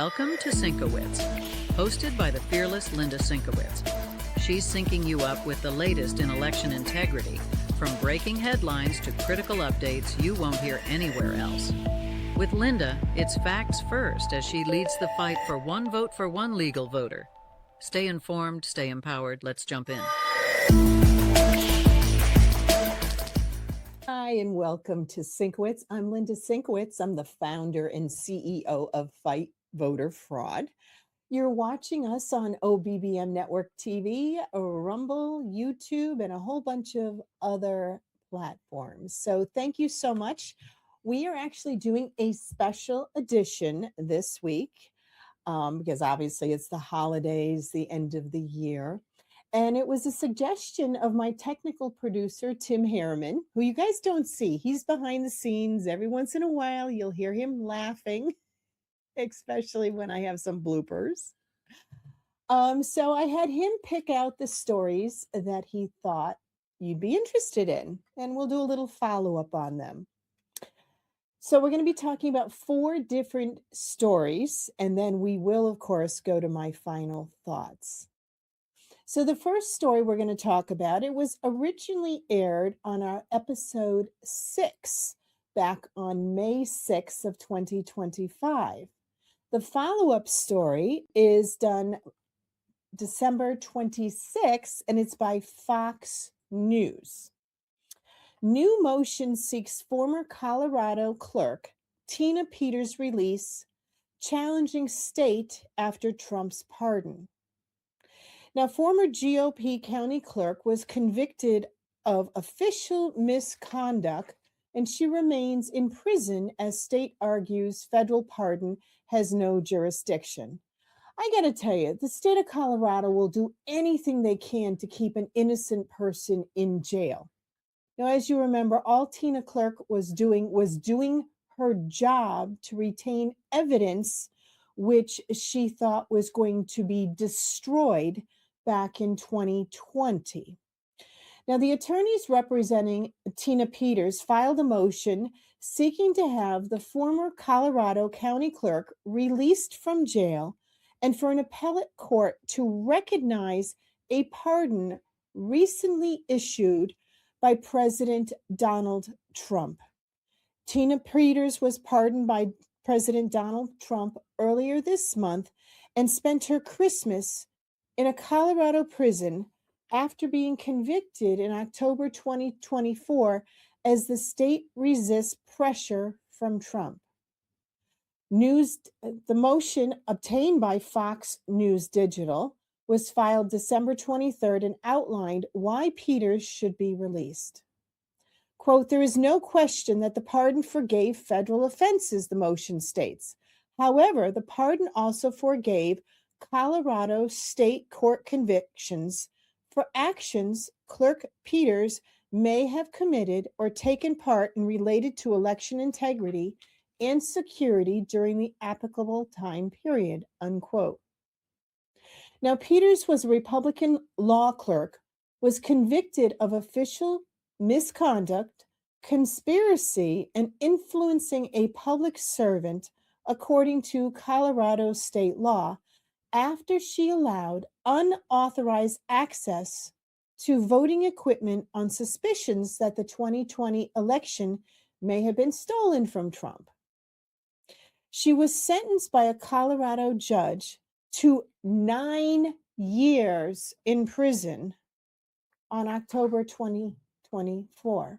Welcome to SYNC-O-WICZ, hosted by the fearless Linda SYNC-O-WICZ. She's syncing you up with the latest in election integrity, from breaking headlines to critical updates you won't hear anywhere else. With Linda, it's facts first as she leads the fight for one vote for one legal voter. Stay informed, stay empowered. Let's jump in. Hi, and welcome to SYNC-O-WICZ. I'm Linda SYNC-O-WICZ. I'm the founder and CEO of Fight Voter Fraud. You're watching us on OBBM Network TV, Rumble, YouTube, and a whole bunch of other platforms. So thank you so much. We are actually doing a special edition this week because obviously it's the holidays, the end of the year. And it was a suggestion of my technical producer, Tim Harriman, who you guys don't see. He's behind the scenes. Every once in a while, you'll hear him laughing, especially when I have some bloopers. So I had him pick out the stories that he thought you'd be interested in, and we'll do a little follow-up on them. So we're going to be talking about 4 different stories, and then we will, of course, go to my final thoughts. So the first story we're going to talk about, it was originally aired on our episode 6 back on May 6th of 2025. The follow-up story is done December 26th, and it's by Fox News. New motion seeks former Colorado clerk Tina Peters' release, challenging state after Trump's pardon. Now, former GOP county clerk was convicted of official misconduct, and she remains in prison as state argues federal pardon has no jurisdiction. I got to tell you, the state of Colorado will do anything they can to keep an innocent person in jail. Now, as you remember, all Tina Clerk was doing her job to retain evidence which she thought was going to be destroyed back in 2020. Now, the attorneys representing Tina Peters filed a motion seeking to have the former Colorado county clerk released from jail and for an appellate court to recognize a pardon recently issued by President Donald Trump. Tina Peters was pardoned by President Donald Trump earlier this month and spent her Christmas in a Colorado prison after being convicted in October 2024 as the state resists pressure from Trump. The motion obtained by Fox News Digital was filed December 23rd and outlined why Peters should be released. Quote, "There is no question that the pardon forgave federal offenses," the motion states. However, the pardon also forgave Colorado state court convictions for actions Clerk Peters may have committed or taken part in related to election integrity and security during the applicable time period, unquote. Now, Peters was a Republican law clerk, was convicted of official misconduct, conspiracy, and influencing a public servant, according to Colorado state law, after she allowed unauthorized access to voting equipment on suspicions that the 2020 election may have been stolen from Trump. She was sentenced by a Colorado judge to 9 years in prison on October 2024.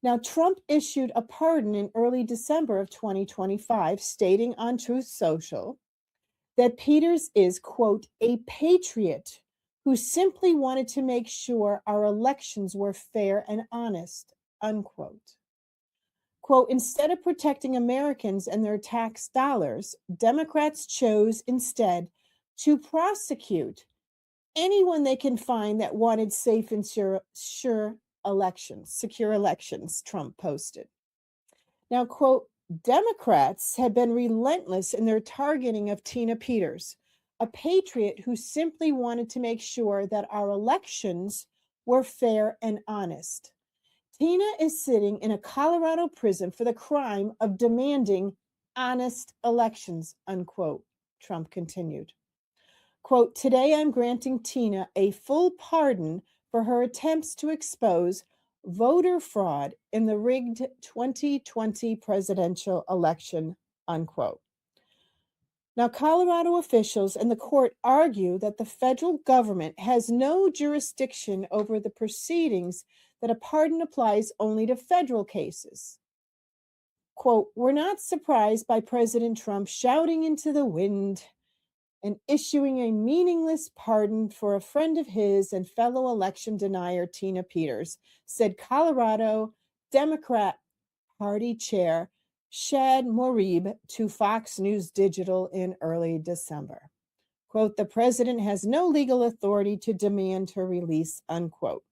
Now, Trump issued a pardon in early December of 2025, stating on Truth Social that Peters is, quote, "a patriot who simply wanted to make sure our elections were fair and honest," unquote. Quote, "Instead of protecting Americans and their tax dollars, Democrats chose instead to prosecute anyone they can find that wanted safe and secure elections," Trump posted. Now, quote, "Democrats have been relentless in their targeting of Tina Peters, a patriot who simply wanted to make sure that our elections were fair and honest. Tina is sitting in a Colorado prison for the crime of demanding honest elections," unquote, Trump continued. Quote, today I'm granting Tina a full pardon for her attempts to expose voter fraud in the rigged 2020 presidential election, unquote. Now, Colorado officials and the court argue that the federal government has no jurisdiction over the proceedings, that a pardon applies only to federal cases. Quote, we're not surprised by President Trump shouting into the wind and issuing a meaningless pardon for a friend of his and fellow election denier Tina Peters, said Colorado Democrat Party Chair Shad Morib to Fox News Digital in early December. Quote, the president has no legal authority to demand her release, unquote.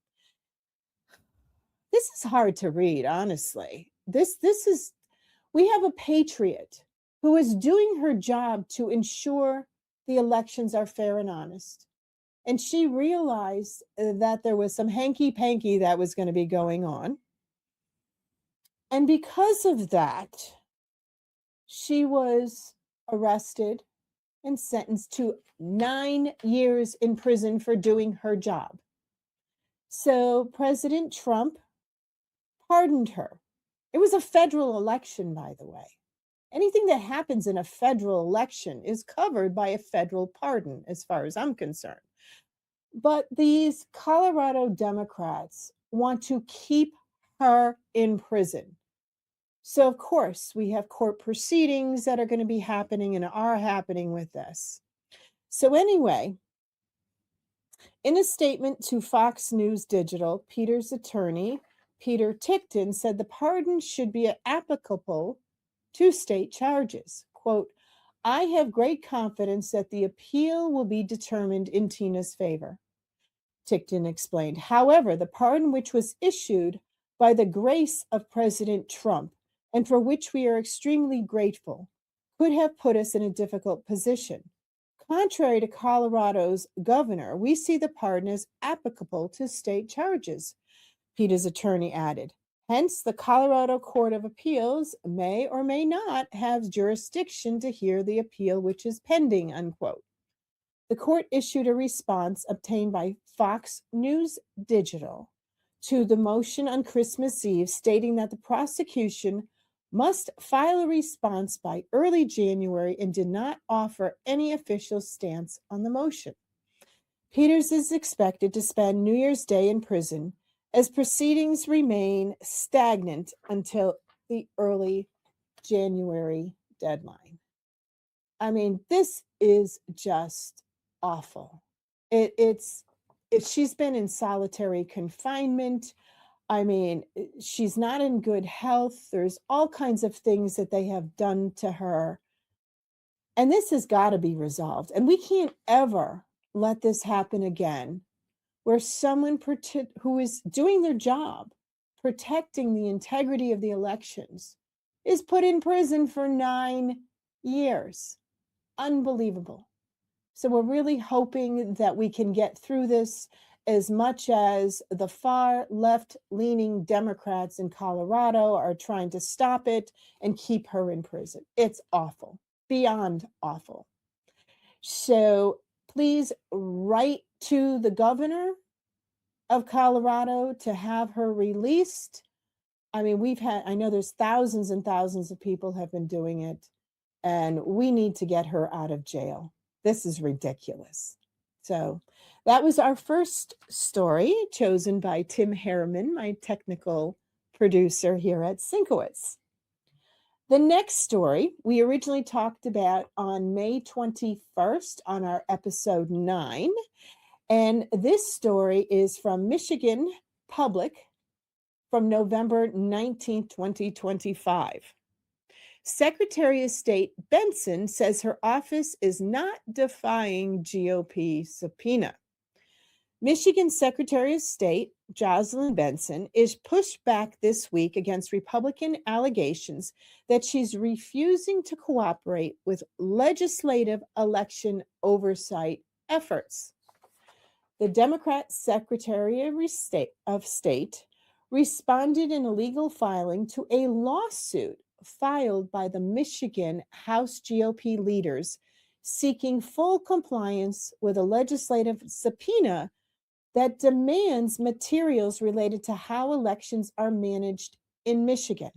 This is hard to read, honestly. We have a patriot who is doing her job to ensure the elections are fair and honest. And she realized that there was some hanky-panky that was going to be going on. And because of that, she was arrested and sentenced to 9 years in prison for doing her job. So President Trump pardoned her. It was a federal election, by the way. Anything that happens in a federal election is covered by a federal pardon, as far as I'm concerned. But these Colorado Democrats want to keep her in prison. So, of course, we have court proceedings that are going to be happening and are happening with this. So anyway, in a statement to Fox News Digital, Peter's attorney, Peter Tickton, said the pardon should be applicable to state charges. Quote, I have great confidence that the appeal will be determined in Tina's favor, Tickton explained. However, the pardon, which was issued by the grace of President Trump, and for which we are extremely grateful, could have put us in a difficult position. Contrary to Colorado's governor, we see the pardon as applicable to state charges, Peter's attorney added. Hence, the Colorado Court of Appeals may or may not have jurisdiction to hear the appeal which is pending, unquote. The court issued a response obtained by Fox News Digital to the motion on Christmas Eve, stating that the prosecution must file a response by early January and did not offer any official stance on the motion. Peters is expected to spend New Year's Day in prison as proceedings remain stagnant until the early January deadline. I mean, this is just awful. She's been in solitary confinement. I mean, she's not in good health. There's all kinds of things that they have done to her. And this has got to be resolved. And we can't ever let this happen again, where someone who is doing their job, protecting the integrity of the elections, is put in prison for 9 years. Unbelievable. So we're really hoping that we can get through this, as much as the far left-leaning Democrats in Colorado are trying to stop it and keep her in prison. It's awful, beyond awful. So please write to the governor of Colorado to have her released. I mean, I know there's thousands and thousands of people have been doing it, and we need to get her out of jail. This is ridiculous. So that was our first story, chosen by Tim Harriman, my technical producer here at SYNC-O-WICZ. The next story we originally talked about on May 21st on our episode 9. And this story is from Michigan Public from November 19, 2025. Secretary of State Benson says her office is not defying GOP subpoena. Michigan Secretary of State Jocelyn Benson is pushed back this week against Republican allegations that she's refusing to cooperate with legislative election oversight efforts. The Democrat Secretary of State responded in a legal filing to a lawsuit filed by the Michigan House GOP leaders seeking full compliance with a legislative subpoena that demands materials related to how elections are managed in Michigan.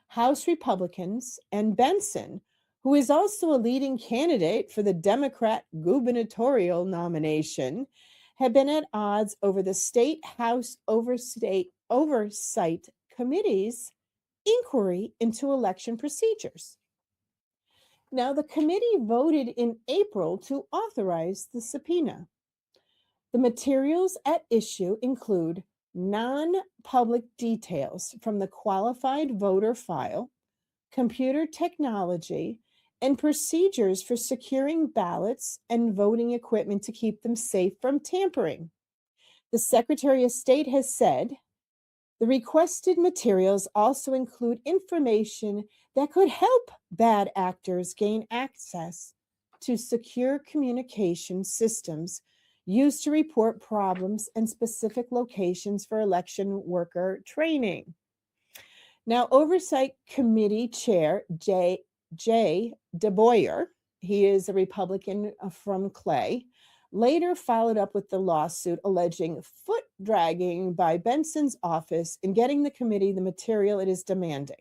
House Republicans and Benson, who is also a leading candidate for the Democrat gubernatorial nomination, have been at odds over the State House Oversight Committee's inquiry into election procedures. Now, the committee voted in April to authorize the subpoena. The materials at issue include non-public details from the qualified voter file, computer technology, and procedures for securing ballots and voting equipment to keep them safe from tampering. The Secretary of State has said the requested materials also include information that could help bad actors gain access to secure communication systems used to report problems and specific locations for election worker training. Now, Oversight Committee Chair Jay DeBoyer, he is a Republican from Clay, later followed up with the lawsuit alleging foot dragging by Benson's office in getting the committee the material it is demanding.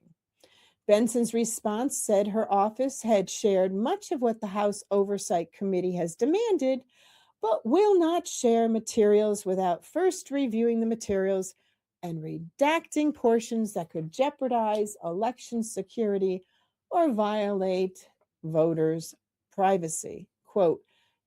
Benson's response said her office had shared much of what the House Oversight Committee has demanded, but will not share materials without first reviewing the materials and redacting portions that could jeopardize election security or violate voters' privacy. Quote,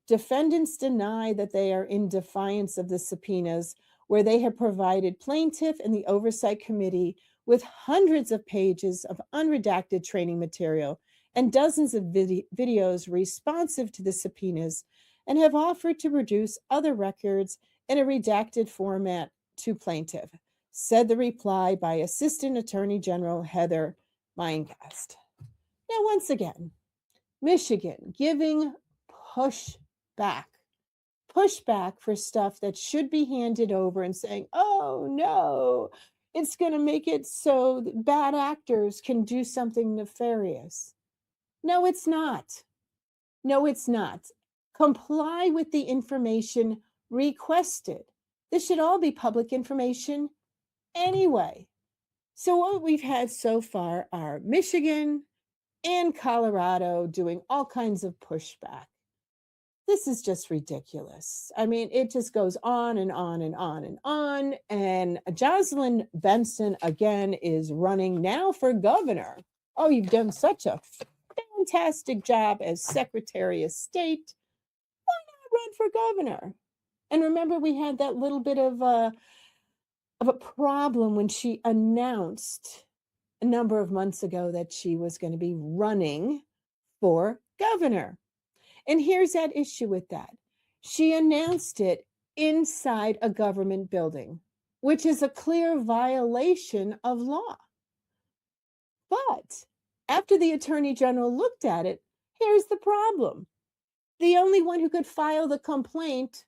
defendants deny that they are in defiance of the subpoenas, where they have provided plaintiff and the Oversight Committee with hundreds of pages of unredacted training material and dozens of videos responsive to the subpoenas, and have offered to produce other records in a redacted format to plaintiff, said the reply by Assistant Attorney General Heather Meincast. Now, once again, Michigan giving pushback for stuff that should be handed over and saying, oh no, it's going to make it so that bad actors can do something nefarious. No, it's not. No, it's not. Comply with the information requested. This should all be public information anyway. So what we've had so far are Michigan and Colorado doing all kinds of pushback. This is just ridiculous. I mean, it just goes on and on and on and on. And Jocelyn Benson, again, is running now for governor. Oh, you've done such a fantastic job as Secretary of State. Why not run for governor? And remember, we had that little bit of a problem when she announced a number of months ago that she was going to be running for governor. And here's that issue with that. She announced it inside a government building, which is a clear violation of law. But after the Attorney General looked at it, here's the problem. The only one who could file the complaint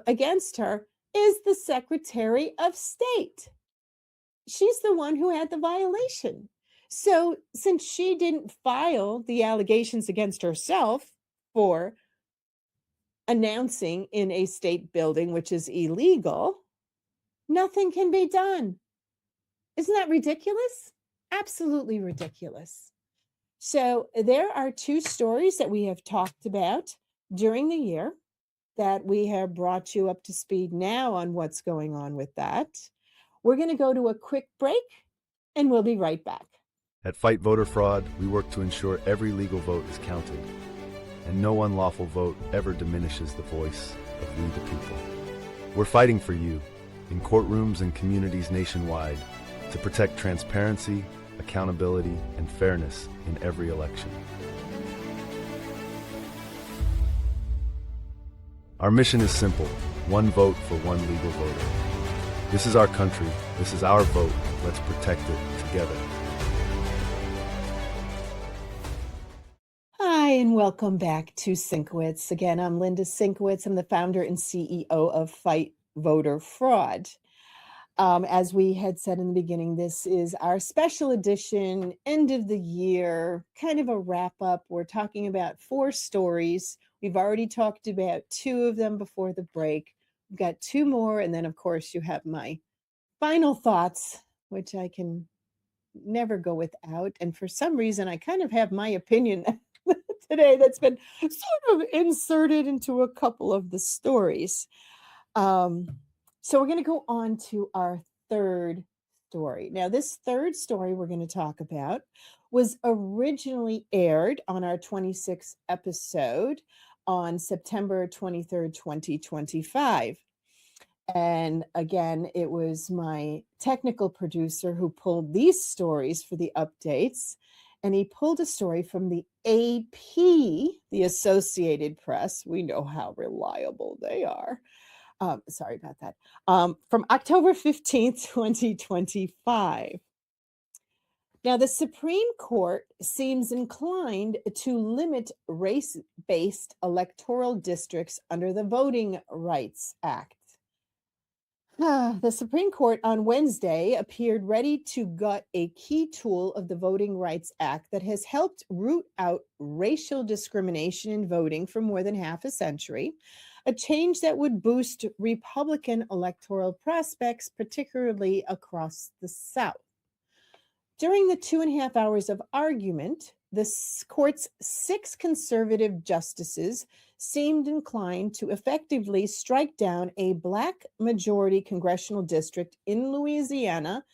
against her is the Secretary of State. She's the one who had the violation. So since she didn't file the allegations against herself for announcing in a state building, which is illegal, nothing can be done. Isn't that ridiculous? Absolutely ridiculous. So there are two stories that we have talked about during the year that we have brought you up to speed now on what's going on with that. We're going to go to a quick break and we'll be right back. At Fight Voter Fraud, we work to ensure every legal vote is counted, and no unlawful vote ever diminishes the voice of we the people. We're fighting for you, in courtrooms and communities nationwide, to protect transparency, accountability, and fairness in every election. Our mission is simple: one vote for one legal voter. This is our country, this is our vote, let's protect it together. Hi, and welcome back to SYNC-O-WICZ. Again, I'm Linda SYNC-O-WICZ. I'm the founder and CEO of Fight Voter Fraud. As we had said in the beginning, this is our special edition, end of the year, kind of a wrap up. We're talking about 4 stories. We've already talked about 2 of them before the break. We've got 2 more. And then, of course, you have my final thoughts, which I can never go without. And for some reason, I kind of have my opinion today that's been sort of inserted into a couple of the stories. So we're going to go on to our third story. Now, this third story we're going to talk about was originally aired on our 26th episode on September 23rd, 2025. And again, it was my technical producer who pulled these stories for the updates. And he pulled a story from the AP, the Associated Press. We know how reliable they are. Sorry about that. From October 15th, 2025. Now, the Supreme Court seems inclined to limit race-based electoral districts under the Voting Rights Act. The Supreme Court on Wednesday appeared ready to gut a key tool of the Voting Rights Act that has helped root out racial discrimination in voting for more than half a century, a change that would boost Republican electoral prospects, particularly across the South. During the 2.5 hours of argument, the court's 6 conservative justices seemed inclined to effectively strike down a Black majority congressional district in Louisiana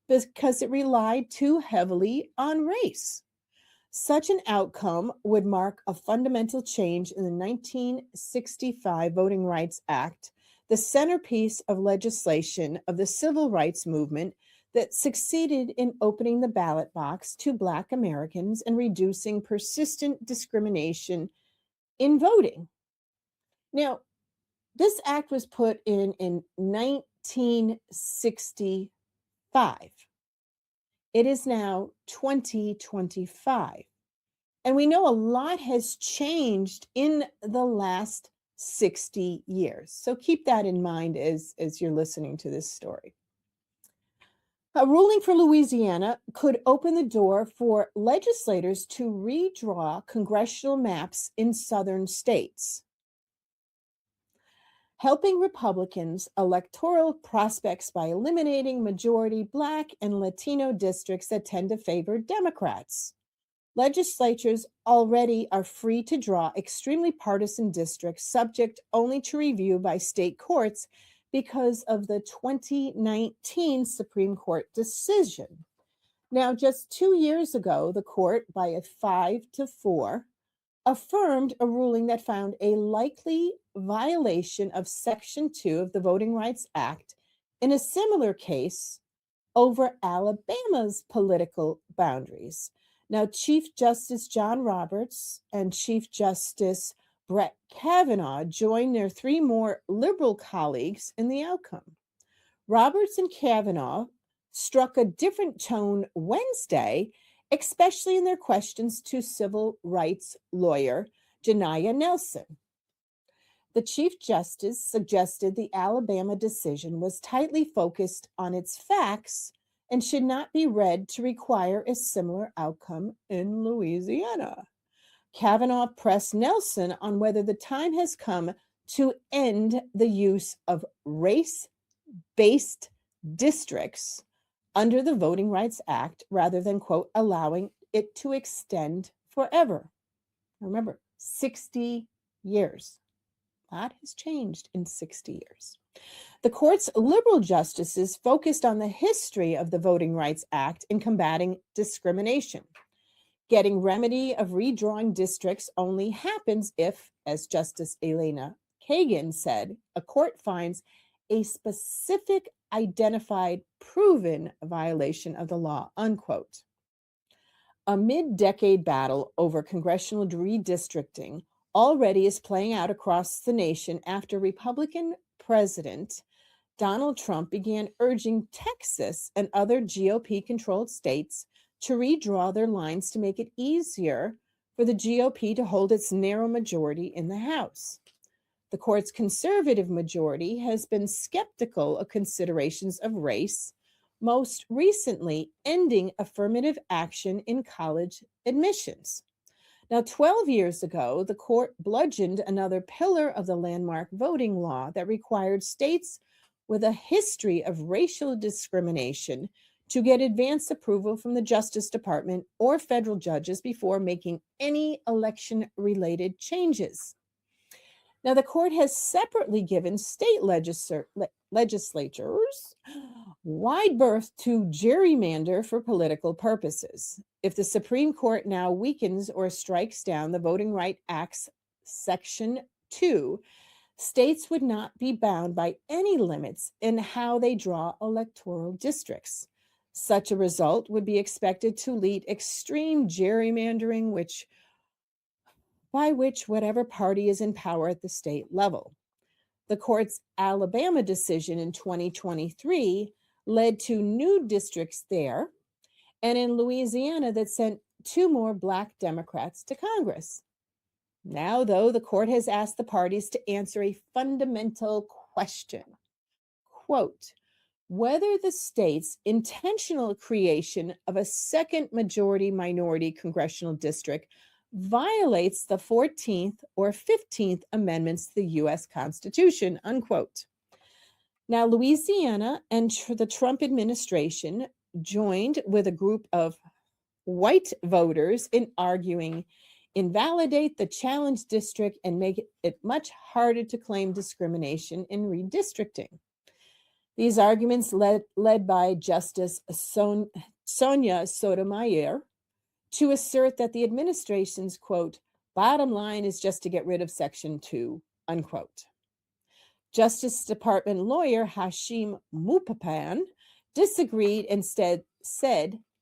because it relied too heavily on race. Such an outcome would mark a fundamental change in the 1965 Voting Rights Act, the centerpiece of legislation of the civil rights movement that succeeded in opening the ballot box to Black Americans and reducing persistent discrimination in voting. Now, this act was put in 1965. It is now 2025. And we know a lot has changed in the last 60 years. So keep that in mind as you're listening to this story. A ruling for Louisiana could open the door for legislators to redraw congressional maps in southern states, helping Republicans' electoral prospects by eliminating majority Black and Latino districts that tend to favor Democrats. Legislatures already are free to draw extremely partisan districts subject only to review by state courts because of the 2019 Supreme Court decision. Now, just 2 years ago, the court, by a 5-4, affirmed a ruling that found a likely violation of Section 2 of the Voting Rights Act in a similar case over Alabama's political boundaries. Now, Chief Justice John Roberts and Chief Justice Brett Kavanaugh joined their 3 more liberal colleagues in the outcome. Roberts and Kavanaugh struck a different tone Wednesday, especially in their questions to civil rights lawyer Janiyah Nelson. The Chief Justice suggested the Alabama decision was tightly focused on its facts and should not be read to require a similar outcome in Louisiana. Kavanaugh pressed Nelson on whether the time has come to end the use of race-based districts under the Voting Rights Act rather than, quote, allowing it to extend forever. Remember, 60 years. A lot has changed in 60 years. The court's liberal justices focused on the history of the Voting Rights Act in combating discrimination. Getting remedy of redrawing districts only happens if, as Justice Elena Kagan said, a court finds a specific identified proven violation of the law, unquote. A mid-decade battle over congressional redistricting already is playing out across the nation after Republican President Donald Trump began urging Texas and other GOP-controlled states to redraw their lines to make it easier for the GOP to hold its narrow majority in the House. The court's conservative majority has been skeptical of considerations of race, most recently ending affirmative action in college admissions. Now, 12 years ago, the court bludgeoned another pillar of the landmark voting law that required states with a history of racial discrimination to get advance approval from the Justice Department or federal judges before making any election-related changes. Now, the court has separately given state legislatures wide berth to gerrymander for political purposes. If the Supreme Court now weakens or strikes down the Voting Rights Act's Section 2, states would not be bound by any limits in how they draw electoral districts. Such a result would be expected to lead extreme gerrymandering, by which whatever party is in power at the state level. The court's Alabama decision in 2023 led to new districts there, and in Louisiana that sent 2 more Black Democrats to Congress. Now, though, the court has asked the parties to answer a fundamental question, quote, whether the state's intentional creation of a second majority-minority congressional district violates the 14th or 15th Amendments to the U.S. Constitution, unquote. Now, Louisiana and the Trump administration joined with a group of white voters in arguing invalidate the challenge district and make it much harder to claim discrimination in redistricting. These arguments led by Justice Sonia Sotomayor to assert that the administration's, quote, bottom line is just to get rid of Section 2, unquote. Justice Department lawyer Hashim Mupapan disagreed and said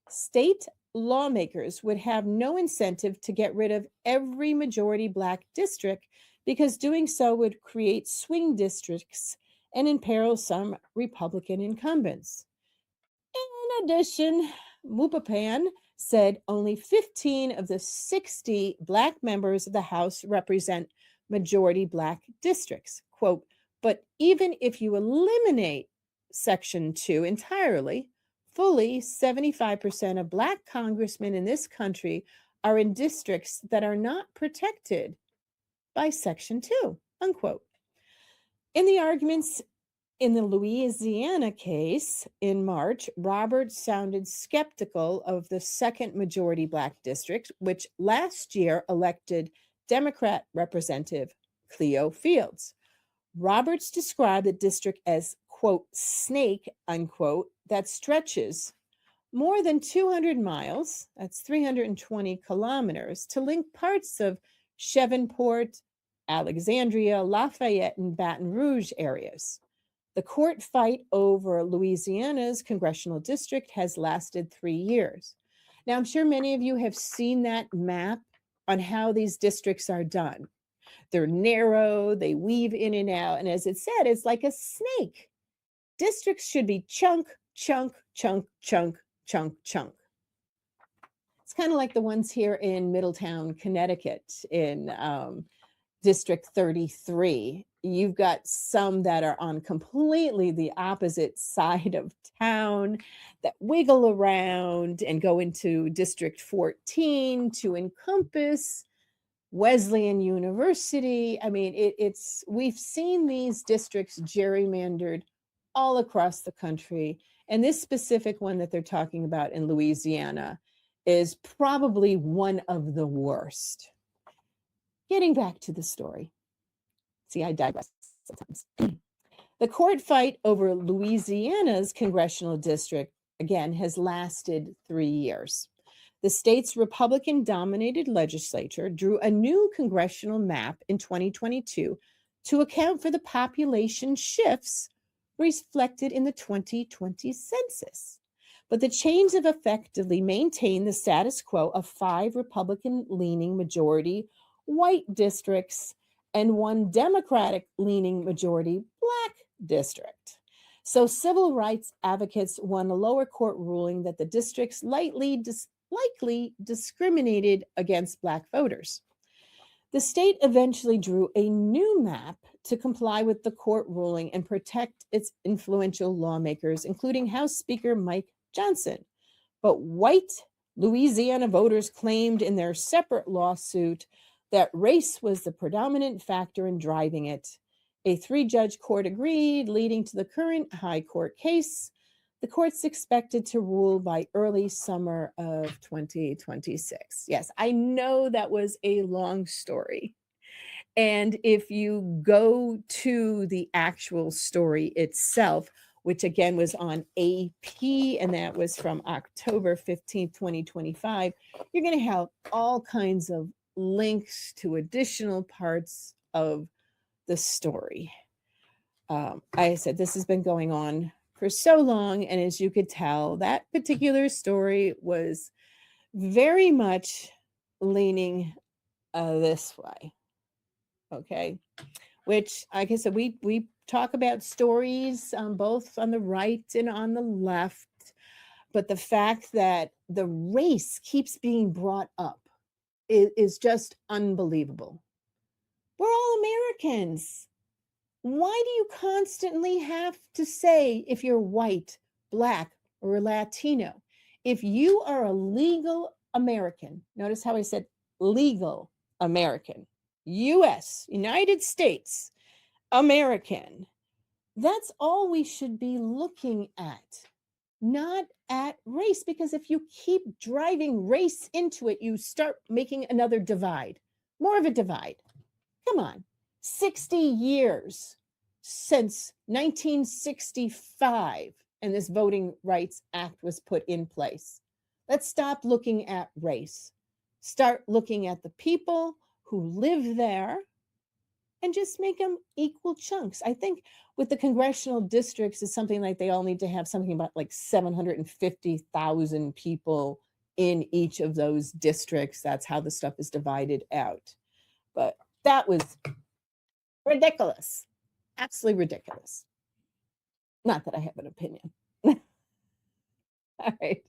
state lawmakers would have no incentive to get rid of every majority Black district because doing so would create swing districts and imperil some Republican incumbents. In addition, Mupapan said only 15 of the 60 Black members of the House represent majority Black districts. Quote, but even if you eliminate Section 2 entirely, fully 75% of Black congressmen in this country are in districts that are not protected by Section 2, unquote. In the arguments in the Louisiana case in March, Roberts sounded skeptical of the second majority Black district, which last year elected Democrat Representative Cleo Fields. Roberts described the district as, quote, snake, unquote, that stretches more than 200 miles, that's 320 kilometers, to link parts of Chevenport, Alexandria, Lafayette, and Baton Rouge areas. The court fight over Louisiana's congressional district has lasted 3 years. Now, I'm sure many of you have seen that map on how these districts are done. They're narrow, they weave in and out, and as it said, it's like a snake. Districts should be chunk, chunk, chunk, chunk, chunk, chunk. It's kind of like the ones here in Middletown, Connecticut, in District 33. You've got some that are on completely the opposite side of town that wiggle around and go into District 14 to encompass Wesleyan University. I mean, we've seen these districts gerrymandered all across the country. And this specific one that they're talking about in Louisiana is probably one of the worst. Getting back to the story. See, I digress sometimes. The court fight over Louisiana's congressional district, again, has lasted 3 years. The state's Republican-dominated legislature drew a new congressional map in 2022 to account for the population shifts reflected in the 2020 census. But the change have effectively maintained the status quo of 5 Republican-leaning majority white districts and 1 Democratic-leaning majority Black district. So civil rights advocates won a lower court ruling that the districts likely discriminated against Black voters. The state eventually drew a new map to comply with the court ruling and protect its influential lawmakers, including House Speaker Mike Johnson. But white Louisiana voters claimed in their separate lawsuit that race was the predominant factor in driving it. A 3-judge court agreed, leading to the current high court case. The court's expected to rule by early summer of 2026. Yes, I know that was a long story. And if you go to the actual story itself, which again was on AP, and that was from October 15th, 2025, you're going to have all kinds of links to additional parts of the story. I said this has been going on for so long, and as you could tell, that particular story was very much leaning this way. Okay, which, like I said, we talk about stories both on the right and on the left, but the fact that the race keeps being brought up is just unbelievable. We're all Americans. Why do you constantly have to say if you're white, black, or Latino? If you are a legal American, notice how I said legal American, U.S., United States, American, that's all we should be looking at, not at race, because if you keep driving race into it, you start making another divide, more of a divide. Come on, 60 years since 1965, and this Voting Rights Act was put in place. Let's stop looking at race. Start looking at the people who live there and just make them equal chunks. I think with the congressional districts, it's something like they all need to have something about like 750,000 people in each of those districts. That's how the stuff is divided out. But that was ridiculous. Absolutely ridiculous. Not that I have an opinion. All right.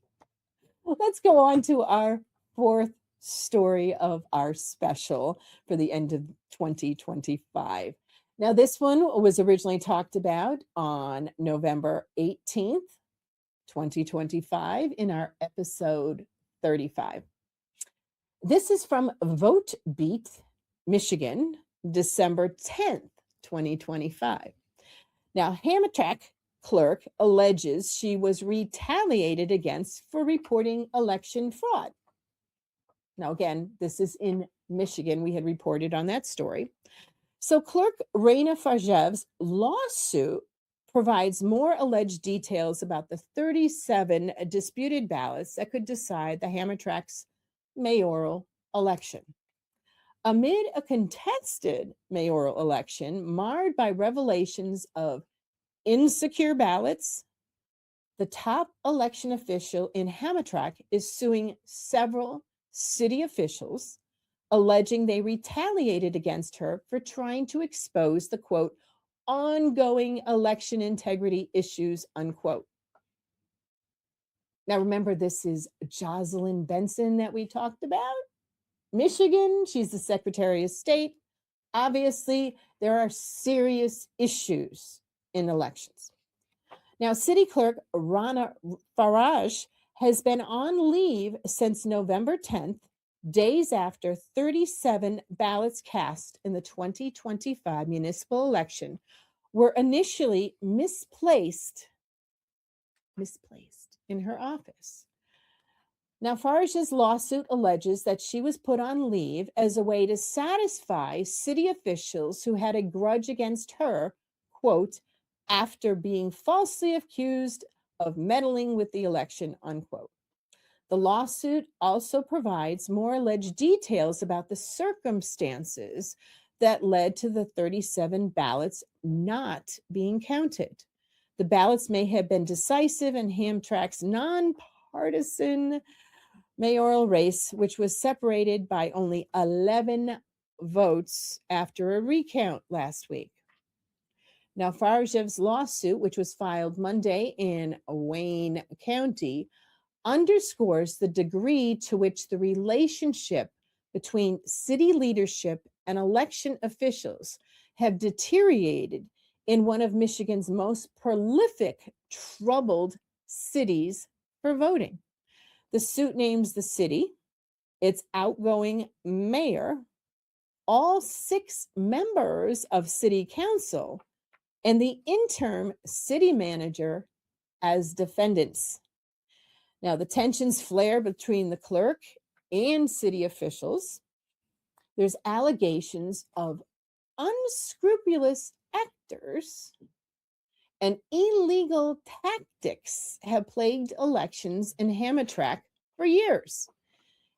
Well, let's go on to our fourth story of our special for the end of 2025. Now, this one was originally talked about on November 18th, 2025, in our episode 35. This is from Vote Beat, Michigan, December 10th, 2025. Now, Hamtramck clerk alleges she was retaliated against for reporting election fraud. Now, again, this is in Michigan. We had reported on that story. So clerk Raina Farjev's lawsuit provides more alleged details about the 37 disputed ballots that could decide the Hamtramck's mayoral election. Amid a contested mayoral election marred by revelations of insecure ballots, the top election official in Hamtramck is suing several city officials, alleging they retaliated against her for trying to expose the, quote, ongoing election integrity issues, unquote. Now, remember, this is Jocelyn Benson that we talked about. Michigan, she's the Secretary of State. Obviously, there are serious issues in elections. Now, City Clerk Rana Faraj has been on leave since November 10th, days after 37 ballots cast in the 2025 municipal election were initially misplaced in her office. Now, Faraj's lawsuit alleges that she was put on leave as a way to satisfy city officials who had a grudge against her, quote, after being falsely accused of meddling with the election, unquote. The lawsuit also provides more alleged details about the circumstances that led to the 37 ballots not being counted. The ballots may have been decisive in Hamtramck's non-partisan mayoral race, which was separated by only 11 votes after a recount last week. Now, Farjev's lawsuit, which was filed Monday in Wayne County, underscores the degree to which the relationship between city leadership and election officials have deteriorated in one of Michigan's most prolific, troubled cities for voting. The suit names the city, its outgoing mayor, all 6 members of city council, and the interim city manager as defendants. Now, the tensions flare between the clerk and city officials. There's allegations of unscrupulous actors and illegal tactics have plagued elections in Hamtramck for years.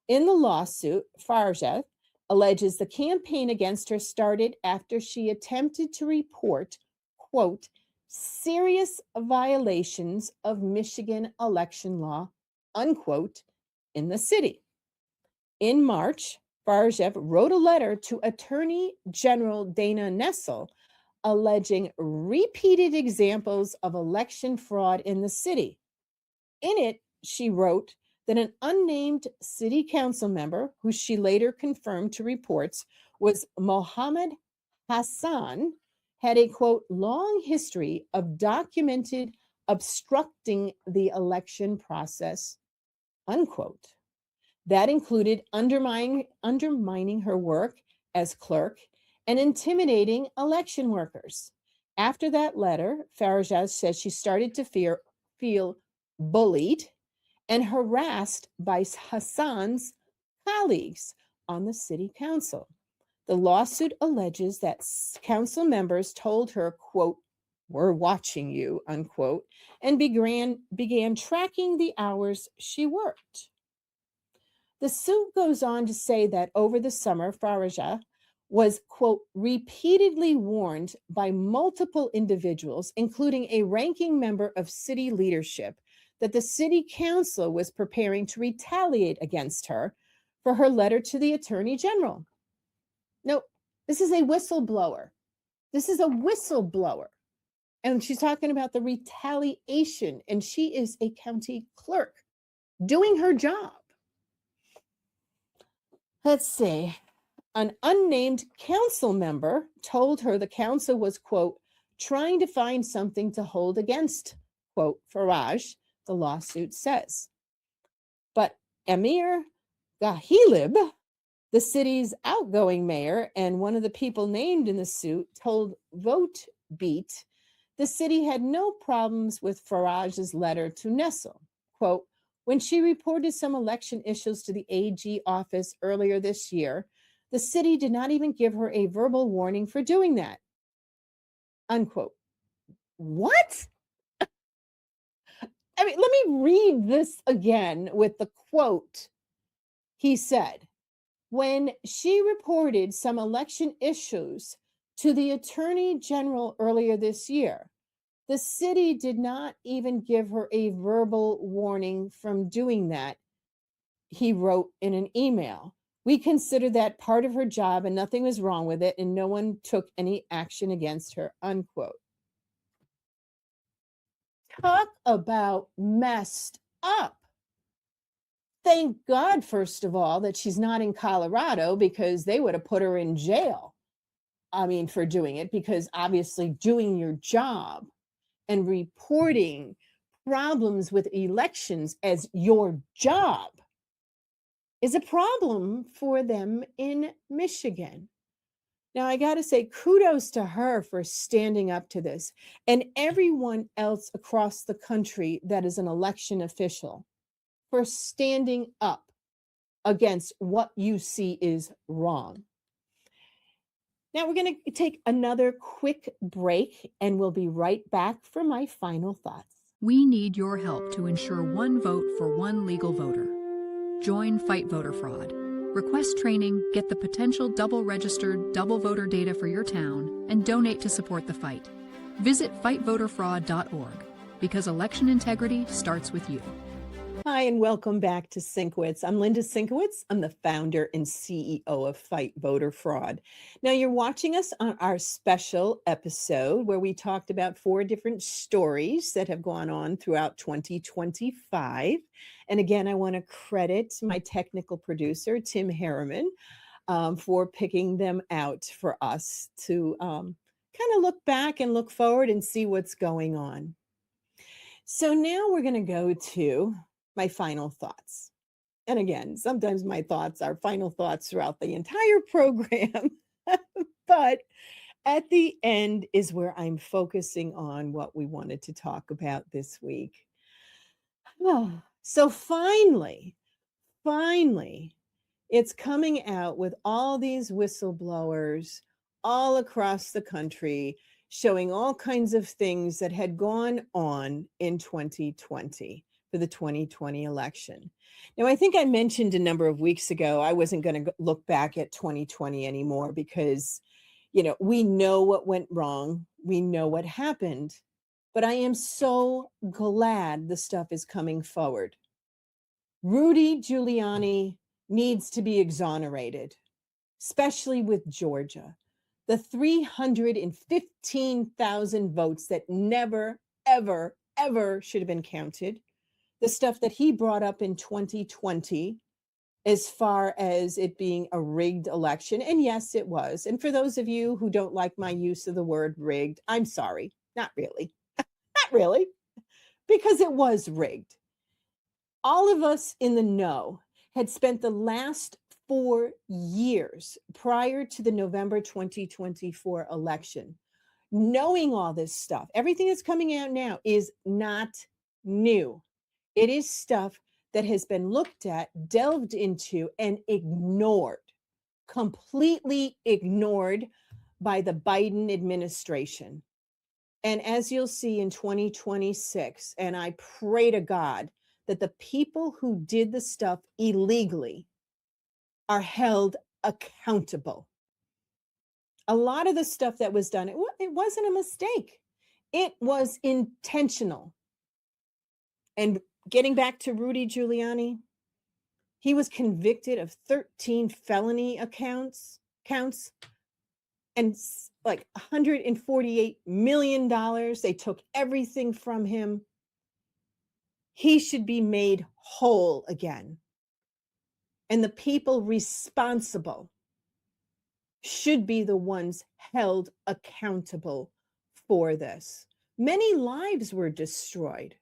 In the lawsuit, Farja alleges the campaign against her started after she attempted to report, quote, serious violations of Michigan election law, unquote, in the city. In March, Farja wrote a letter to Attorney General Dana Nessel alleging repeated examples of election fraud in the city. In it, she wrote that an unnamed city council member, who she later confirmed to reports was Mohammed Hassan, had a, quote, long history of documented obstructing the election process, unquote. That included undermining her work as clerk and intimidating election workers. After that letter, Farja says she started to feel bullied and harassed by Hassan's colleagues on the city council. The lawsuit alleges that council members told her, quote, we're watching you, unquote, and began tracking the hours she worked. The suit goes on to say that over the summer, Farja was, quote, repeatedly warned by multiple individuals, including a ranking member of city leadership, that the city council was preparing to retaliate against her for her letter to the attorney general. No, this is a whistleblower. This is a whistleblower. And she's talking about the retaliation, and she is a county clerk doing her job. Let's see. An unnamed council member told her the council was, quote, trying to find something to hold against, quote, Faraj, the lawsuit says. But Amir Gahilib, the city's outgoing mayor and one of the people named in the suit, told VoteBeat the city had no problems with Faraj's letter to Nessel. Quote, when she reported some election issues to the AG office earlier this year, the city did not even give her a verbal warning for doing that. Unquote. What? I mean, let me read this again with the quote. He said, when she reported some election issues to the attorney general earlier this year, the city did not even give her a verbal warning from doing that, he wrote in an email. We considered that part of her job and nothing was wrong with it, and no one took any action against her, unquote. Talk about messed up. Thank God, first of all, that she's not in Colorado, because they would have put her in jail. I mean, for doing it, because obviously doing your job and reporting problems with elections as your job is a problem for them in Michigan. Now, I got to say kudos to her for standing up to this, and everyone else across the country that is an election official for standing up against what you see is wrong. Now, we're going to take another quick break, and we'll be right back for my final thoughts. We need your help to ensure one vote for one legal voter. Join Fight Voter Fraud. Request training, get the potential double-registered, double voter data for your town, and donate to support the fight. Visit fightvoterfraud.org, because election integrity starts with you. Hi, and welcome back to SYNC-O-WICZ. I'm Linda SYNC-O-WICZ. I'm the founder and CEO of Fight Voter Fraud. Now, you're watching us on our special episode where we talked about 4 different stories that have gone on throughout 2025. And again, I want to credit my technical producer, Tim Harriman. for picking them out for us to kind of look back and look forward and see what's going on. So now we're going to go to my final thoughts. And again, sometimes my thoughts are final thoughts throughout the entire program, but at the end is where I'm focusing on what we wanted to talk about this week. So finally, it's coming out with all these whistleblowers all across the country showing all kinds of things that had gone on in 2020 for the 2020 election. Now, I think I mentioned a number of weeks ago, I wasn't going to look back at 2020 anymore because, we know what went wrong. We know what happened. But I am so glad the stuff is coming forward. Rudy Giuliani needs to be exonerated, especially with Georgia. The 315,000 votes that never, ever, ever should have been counted. The stuff that he brought up in 2020 as far as it being a rigged election. And yes, it was. And for those of you who don't like my use of the word rigged, I'm sorry. Not really. Not really. Because it was rigged. All of us in the know had spent the last 4 years prior to the November 2024 election knowing all this stuff. Everything that's coming out now is not new. It is stuff that has been looked at, delved into, and ignored, completely ignored by the Biden administration. And as you'll see in 2026, and I pray to God that the people who did the stuff illegally are held accountable. A lot of the stuff that was done, it wasn't a mistake. It was intentional. And getting back to Rudy Giuliani, he was convicted of 13 felony counts and like $148 million. They took everything from him. He should be made whole again. And the people responsible should be the ones held accountable for this. Many lives were destroyed.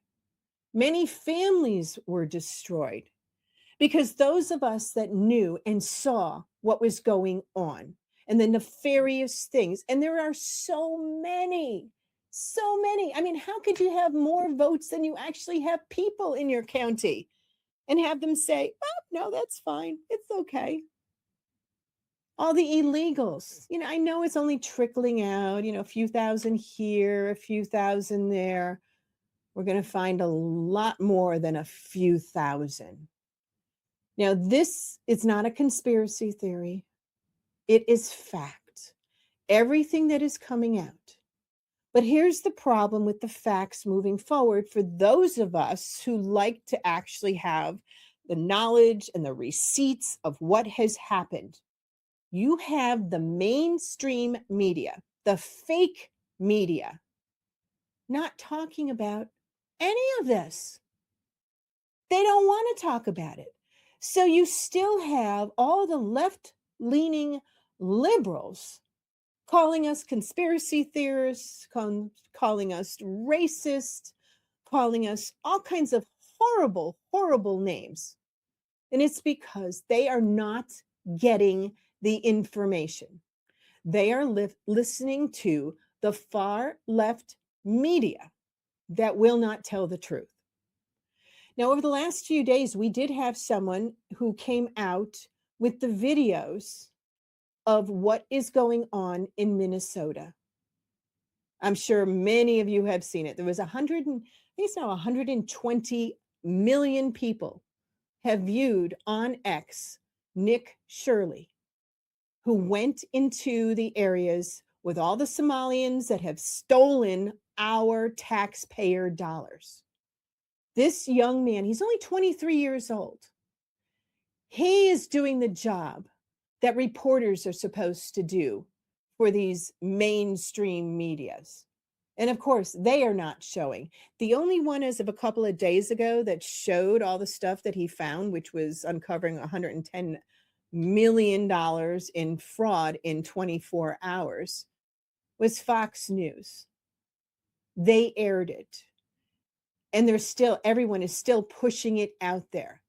Many families were destroyed because those of us that knew and saw what was going on and the nefarious things, and there are so many. I mean, how could you have more votes than you actually have people in your county and have them say, oh, no, that's fine. It's okay. All the illegals, I know it's only trickling out, a few thousand here, a few thousand there. We're going to find a lot more than a few thousand. Now, this is not a conspiracy theory. It is fact. Everything that is coming out. But here's the problem with the facts moving forward for those of us who like to actually have the knowledge and the receipts of what has happened. You have the mainstream media, the fake media, not talking about any of this. They don't want to talk about it. So you still have all the left-leaning liberals calling us conspiracy theorists, calling us racist, calling us all kinds of horrible, horrible names. And it's because they are not getting the information. They are listening to the far left media that will not tell the truth. Now, over the last few days, we did have someone who came out with the videos of what is going on in Minnesota. I'm sure many of you have seen it. There was 120 million people have viewed on X Nick Shirley, who went into the areas with all the Somalians that have stolen our taxpayer dollars. This young man, he's only 23 years old. He is doing the job that reporters are supposed to do for these mainstream medias. And of course, they are not showing. The only one as of a couple of days ago that showed all the stuff that he found, which was uncovering $110 million in fraud in 24 hours was Fox News. They aired it. And everyone is still pushing it out there.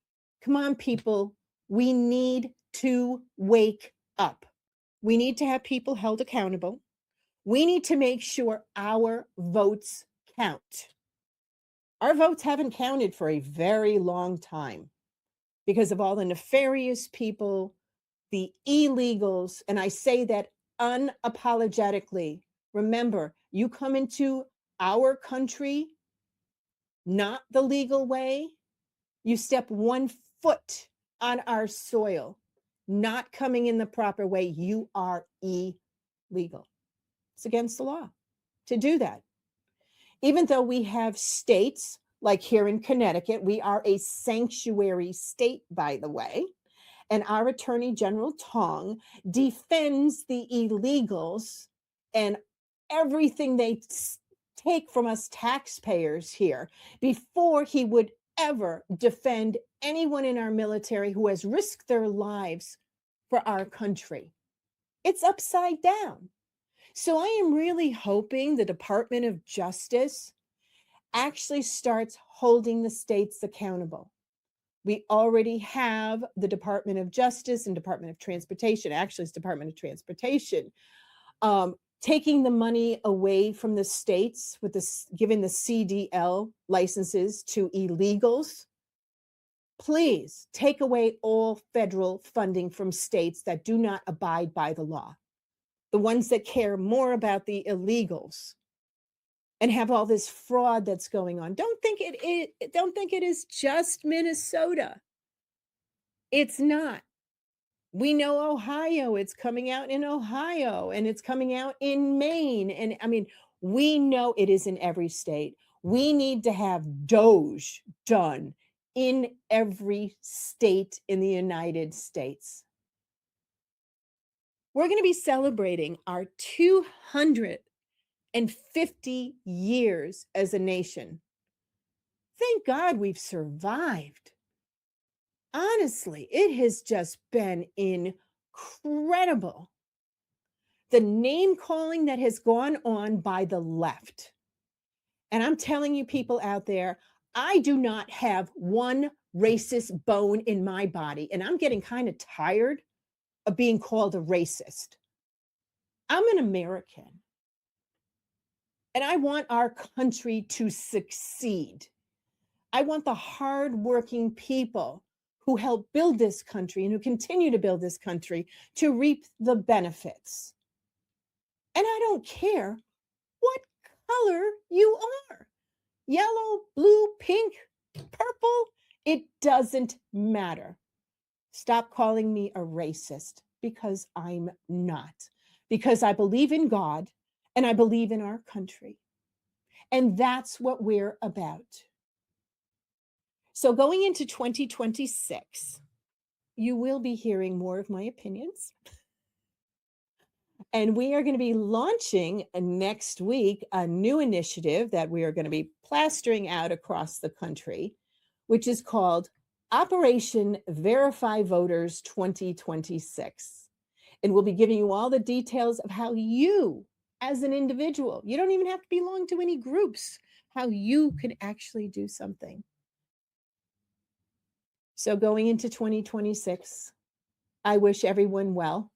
Come on, people. We need to wake up. We need to have people held accountable. We need to make sure our votes count. Our votes haven't counted for a very long time because of all the nefarious people, the illegals, and I say that unapologetically. Remember, you come into our country not the legal way, you step 1 foot on our soil, not coming in the proper way, you are illegal. It's against the law to do that. Even though we have states like here in Connecticut, we are a sanctuary state, by the way, and our Attorney General Tong defends the illegals and everything they take from us taxpayers here before he would ever defend anyone in our military who has risked their lives for our country. It's upside down. So I am really hoping the Department of Justice actually starts holding the states accountable. We already have the Department of Justice and Department of Transportation, actually it's Department of Transportation, taking the money away from the states with this, giving the CDL licenses to illegals. Please take away all federal funding from states that do not abide by the law. The ones that care more about the illegals and have all this fraud that's going on. Don't think it is just Minnesota. It's not. We know Ohio, it's coming out in Ohio and it's coming out in Maine. And I mean, we know it is in every state. We need to have DOGE done in every state in the United States. We're going to be celebrating our 250 years as a nation. Thank God we've survived. Honestly, it has just been incredible. The name calling that has gone on by the left. And I'm telling you people out there, I do not have one racist bone in my body. And I'm getting kind of tired of being called a racist. I'm an American. And I want our country to succeed. I want the hardworking people who helped build this country and who continue to build this country to reap the benefits. And I don't care what color you are. Yellow, blue, pink, purple, it doesn't matter. Stop calling me a racist because I'm not. Because I believe in God and I believe in our country. And that's what we're about. So going into 2026, you will be hearing more of my opinions. And we are going to be launching next week a new initiative that we are going to be plastering out across the country, which is called Operation Verify Voters 2026. And we'll be giving you all the details of how you, as an individual, you don't even have to belong to any groups, how you can actually do something. So going into 2026, I wish everyone well.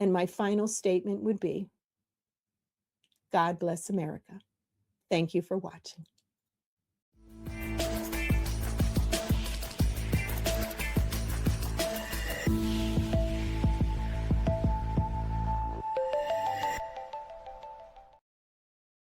And my final statement would be, God bless America. Thank you for watching.